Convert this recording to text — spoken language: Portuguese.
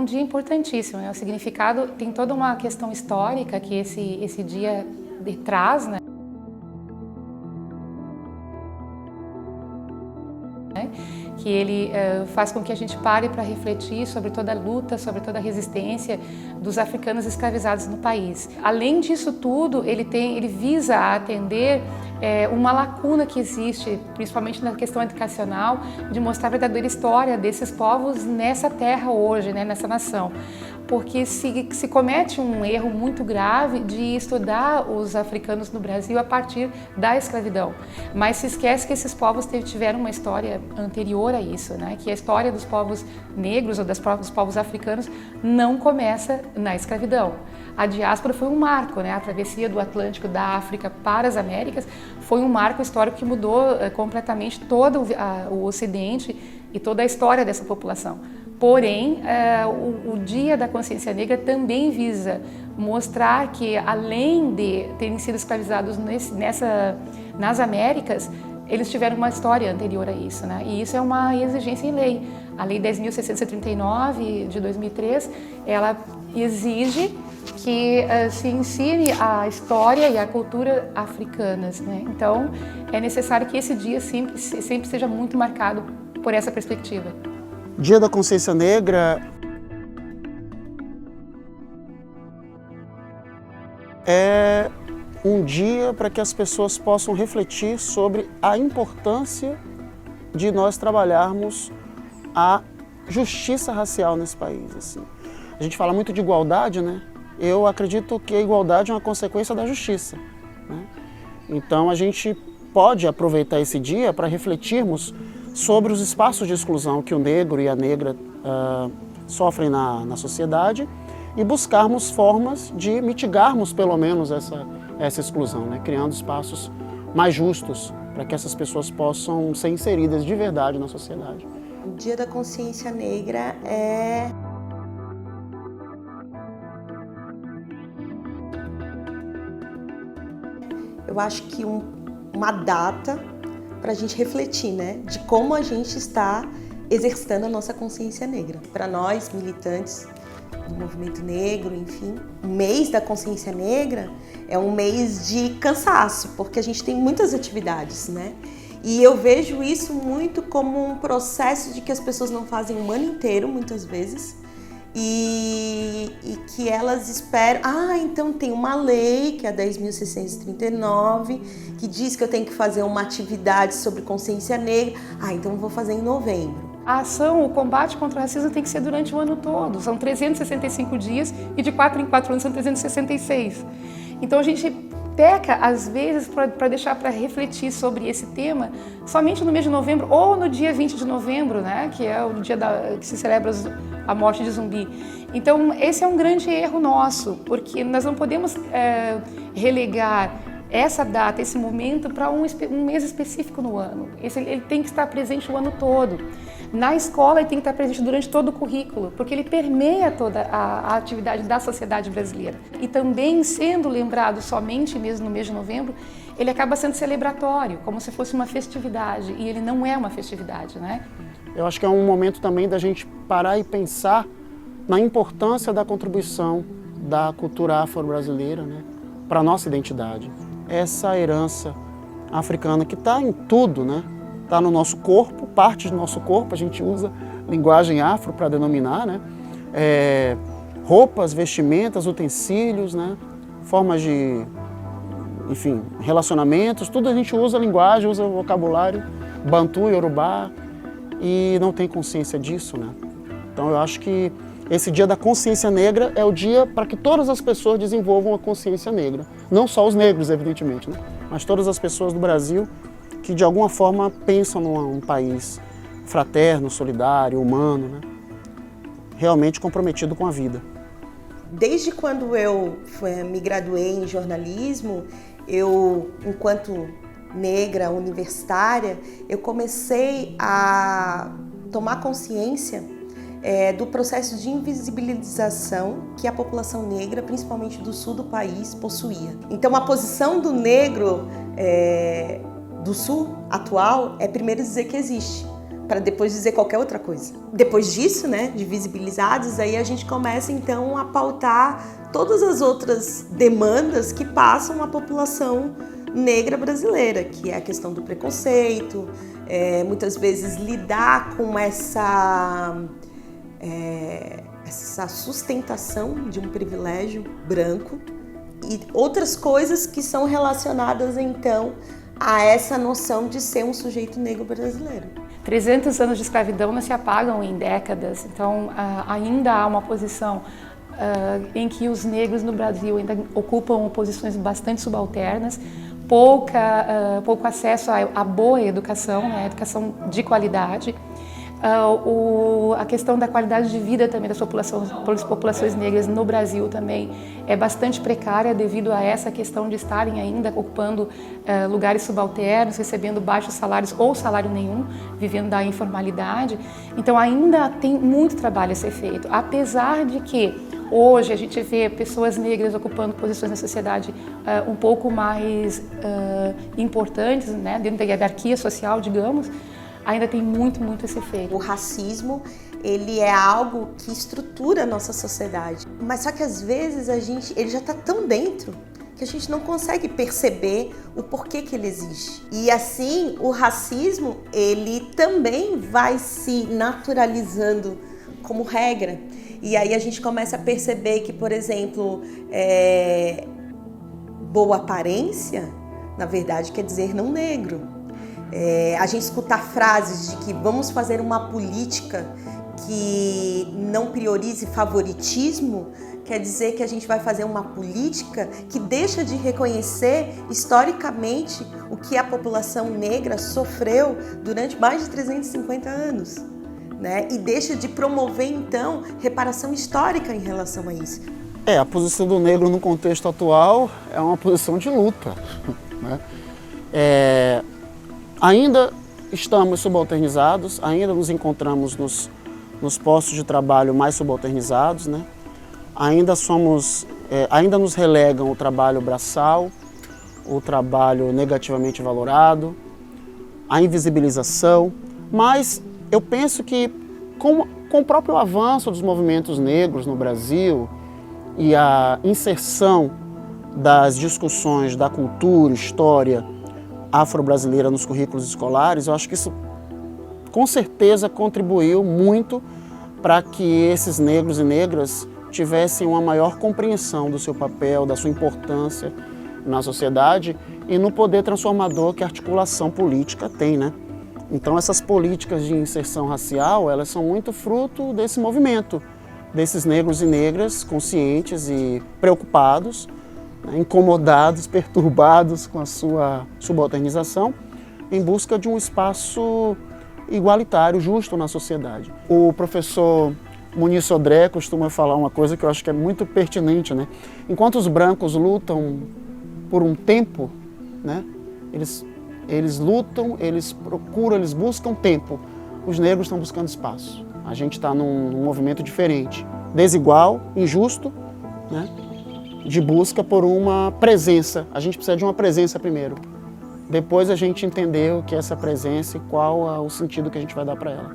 um dia importantíssimo, né? O significado tem toda uma questão histórica que esse dia traz, né? Que ele faz com que a gente pare para refletir sobre toda a luta, sobre toda a resistência dos africanos escravizados no país. Além disso tudo, ele visa atender uma lacuna que existe, principalmente na questão educacional, de mostrar a verdadeira história desses povos nessa terra hoje, né, nessa nação. Porque se comete um erro muito grave de estudar os africanos no Brasil a partir da escravidão. Mas se esquece que esses povos tiveram uma história anterior a isso, né? Que a história dos povos negros ou dos povos africanos não começa na escravidão. A diáspora foi um marco, né? A travessia do Atlântico da África para as Américas foi um marco histórico que mudou completamente todo o Ocidente e toda a história dessa população. Porém, o Dia da Consciência Negra também visa mostrar que, além de terem sido escravizados nas Américas, eles tiveram uma história anterior a isso, né? E isso é uma exigência em lei. A Lei 10.639 de 2003, ela exige que se ensine a história e a cultura africanas, né? Então, é necessário que esse dia sempre seja muito marcado por essa perspectiva. Dia da Consciência Negra é um dia para que as pessoas possam refletir sobre a importância de nós trabalharmos a justiça racial nesse país. Assim. A gente fala muito de igualdade, né? Eu acredito que a igualdade é uma consequência da justiça, né? Então a gente pode aproveitar esse dia para refletirmos sobre os espaços de exclusão que o negro e a negra sofrem na sociedade e buscarmos formas de mitigarmos pelo menos essa exclusão, né? Criando espaços mais justos para que essas pessoas possam ser inseridas de verdade na sociedade. O Dia da Consciência Negra eu acho que uma data para a gente refletir, né, de como a gente está exercitando a nossa consciência negra. Para nós, militantes do movimento negro, enfim, o mês da consciência negra é um mês de cansaço, porque a gente tem muitas atividades, né? E eu vejo isso muito como um processo de que as pessoas não fazem um ano inteiro, muitas vezes, e que elas esperam, então tem uma lei, que é a 10.639, que diz que eu tenho que fazer uma atividade sobre consciência negra, então eu vou fazer em novembro. A ação, o combate contra o racismo tem que ser durante o ano todo, são 365 dias e de 4 em 4 anos são 366. Então a gente peca, às vezes, para deixar para refletir sobre esse tema somente no mês de novembro ou no dia 20 de novembro, né, que é o dia que se celebra a morte de Zumbi. Então, esse é um grande erro nosso, porque nós não podemos relegar essa data, esse momento, para um mês específico no ano. Ele tem que estar presente o ano todo. Na escola, ele tem que estar presente durante todo o currículo, porque ele permeia toda a atividade da sociedade brasileira. E também, sendo lembrado somente mesmo no mês de novembro, ele acaba sendo celebratório, como se fosse uma festividade, e ele não é uma festividade, né? Eu acho que é um momento também da gente parar e pensar na importância da contribuição da cultura afro-brasileira, né, para a nossa identidade. Essa herança africana que está em tudo, né? Está no nosso corpo, parte do nosso corpo, a gente usa linguagem afro para denominar, né? Roupas, vestimentas, utensílios, né? Formas de, enfim, relacionamentos, tudo a gente usa a linguagem, usa o vocabulário, bantu e urubá, e não tem consciência disso, né? Então eu acho que esse Dia da Consciência Negra é o dia para que todas as pessoas desenvolvam a consciência negra. Não só os negros, evidentemente, né? Mas todas as pessoas do Brasil que de alguma forma pensam num país fraterno, solidário, humano, né? Realmente comprometido com a vida. Desde quando eu me graduei em jornalismo, eu, enquanto negra universitária, eu comecei a tomar consciência do processo de invisibilização que a população negra, principalmente do sul do país, possuía. Então, a posição do negro do sul atual é primeiro dizer que existe, para depois dizer qualquer outra coisa. Depois disso, né, de visibilizados, aí a gente começa então a pautar todas as outras demandas que passam a população negra brasileira, que é a questão do preconceito, muitas vezes lidar com essa sustentação de um privilégio branco e outras coisas que são relacionadas então a essa noção de ser um sujeito negro brasileiro. 300 anos de escravidão não se apagam em décadas, então ainda há uma posição em que os negros no Brasil ainda ocupam posições bastante subalternas, pouco acesso à boa educação, né, educação de qualidade. A questão da qualidade de vida também das populações negras no Brasil também é bastante precária devido a essa questão de estarem ainda ocupando lugares subalternos, recebendo baixos salários ou salário nenhum, vivendo da informalidade. Então ainda tem muito trabalho a ser feito, apesar de que hoje a gente vê pessoas negras ocupando posições na sociedade um pouco mais importantes, né, dentro da hierarquia social, digamos. Ainda tem muito a ser feito. O racismo, ele é algo que estrutura a nossa sociedade. Mas só que às vezes ele já está tão dentro que a gente não consegue perceber o porquê que ele existe. E assim, o racismo, ele também vai se naturalizando como regra. E aí a gente começa a perceber que, por exemplo, boa aparência, na verdade, quer dizer não negro. A gente escutar frases de que vamos fazer uma política que não priorize favoritismo, quer dizer que a gente vai fazer uma política que deixa de reconhecer historicamente o que a população negra sofreu durante mais de 350 anos, né? E deixa de promover, então, reparação histórica em relação a isso. A posição do negro no contexto atual é uma posição de luta, né? Ainda estamos subalternizados, ainda nos encontramos nos postos de trabalho mais subalternizados, né? Ainda nos relegam o trabalho braçal, o trabalho negativamente valorado, a invisibilização, mas eu penso que com o próprio avanço dos movimentos negros no Brasil e a inserção das discussões da cultura, história afro-brasileira nos currículos escolares, eu acho que isso com certeza contribuiu muito para que esses negros e negras tivessem uma maior compreensão do seu papel, da sua importância na sociedade e no poder transformador que a articulação política tem, né? Então essas políticas de inserção racial, elas são muito fruto desse movimento, desses negros e negras conscientes e preocupados, incomodados, perturbados com a sua subalternização, em busca de um espaço igualitário, justo na sociedade. O professor Muniz Sodré costuma falar uma coisa que eu acho que é muito pertinente, né? Enquanto os brancos lutam por um tempo, né? Eles lutam, eles procuram, eles buscam tempo. Os negros estão buscando espaço. A gente está num movimento diferente, desigual, injusto, né? De busca por uma presença. A gente precisa de uma presença primeiro. Depois a gente entender o que é essa presença e qual é o sentido que a gente vai dar para ela.